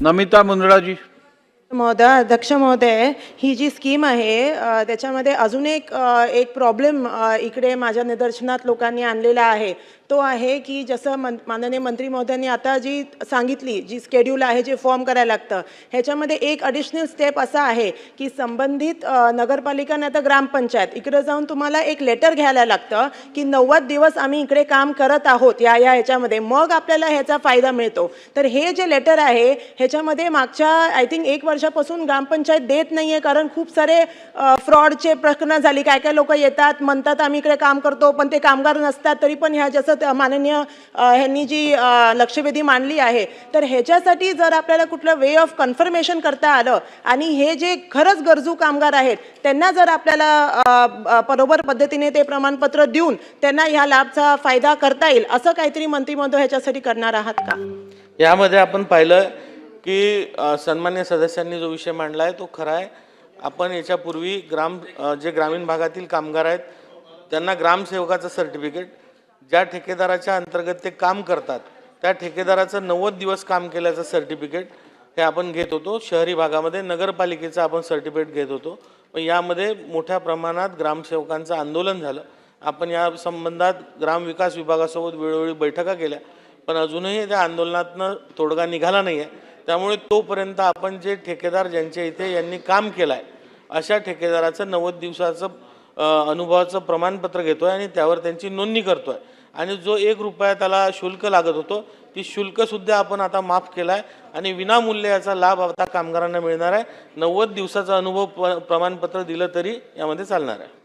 नमिता मुंदड़ाजी। महोदय, अध्यक्ष महोदय, ही जी स्कीम आहे त्याच्यामध्ये अजून एक प्रॉब्लेम इकडे माझ्या निदर्शनात लोकांनी आणलेला आहे. तो आहे की जसं माननीय मंत्री महोदयांनी आता जी सांगितली, जी शेड्यूल आहे, जे फॉर्म करायला लागतं, ह्याच्यामध्ये एक ॲडिशनल स्टेप असा आहे की संबंधित नगरपालिका नाही तर ग्रामपंचायत इकडे जाऊन तुम्हाला एक लेटर घ्यायला लागतं की 90 दिवस आम्ही इकडे काम करत आहोत ह्याच्यामध्ये, मग आपल्याला ह्याचा फायदा मिळतो. तर हे जे लेटर आहे ह्याच्यामध्ये मागच्या आय थिंक 1 वर्षापासून ग्रामपंचायत देत नाहीये, कारण खूप सारे फ्रॉडचे प्रकरणं झाली. काय काय लोक येतात, म्हणतात आम्ही इकडे काम करतो, पण ते कामगार नसतात. तरी पण ह्या जसं माननीय ह्यांनी जी लक्षवेधी मांडली आहे, तर ह्याच्यासाठी जर आपल्याला कुठलं वे ऑफ कन्फर्मेशन करता आलं आणि हे जे खरंच गरजू कामगार आहेत त्यांना जर आपल्याला बरोबर पद्धतीने ते प्रमाणपत्र देऊन त्यांना ह्या लाभचा फायदा करता येईल, असं काहीतरी मंत्री महोदय ह्याच्यासाठी करणार आहात का? यामध्ये आपण पाहिलं की सन्मान्य सदस्यांनी जो विषय मांडला आहे तो खरा आहे. आपण याच्यापूर्वी जे ग्रामीण भागातील कामगार आहेत त्यांना ग्रामसेवकाचं सर्टिफिकेट, ज्या ठेकेदाराच्या अंतर्गत ते काम करतात त्या ठेकेदाराचं 90 दिवस काम केल्याचं सर्टिफिकेट हे आपण घेत होतो. शहरी भागामध्ये नगरपालिकेचं आपण सर्टिफिकेट घेत होतो. पण यामध्ये मोठ्या प्रमाणात ग्रामसेवकांचं आंदोलन झालं. आपण या संबंधात ग्रामविकास विभागासोबत वेळोवेळी बैठका केल्या, पण अजूनही त्या आंदोलनातनं तोडगा निघाला नाही आहे. त्यामुळे तोपर्यंत आपण जे ठेकेदार ज्यांच्या इथे यांनी काम केलं आहे अशा ठेकेदाराचं 90 दिवसाचं अनुभवाचं प्रमाणपत्र घेतो आहे आणि त्यावर त्यांची नोंदणी करतो आहे. आणि जो 1 रुपया त्याला शुल्क लागत होतो, ती शुल्कसुद्धा आपण आता माफ केला आहे आणि विनामूल्य याचा लाभ आता कामगारांना मिळणार आहे. 90 दिवसाचं अनुभव प्रमाणपत्र दिलं तरी यामध्ये चालणार आहे.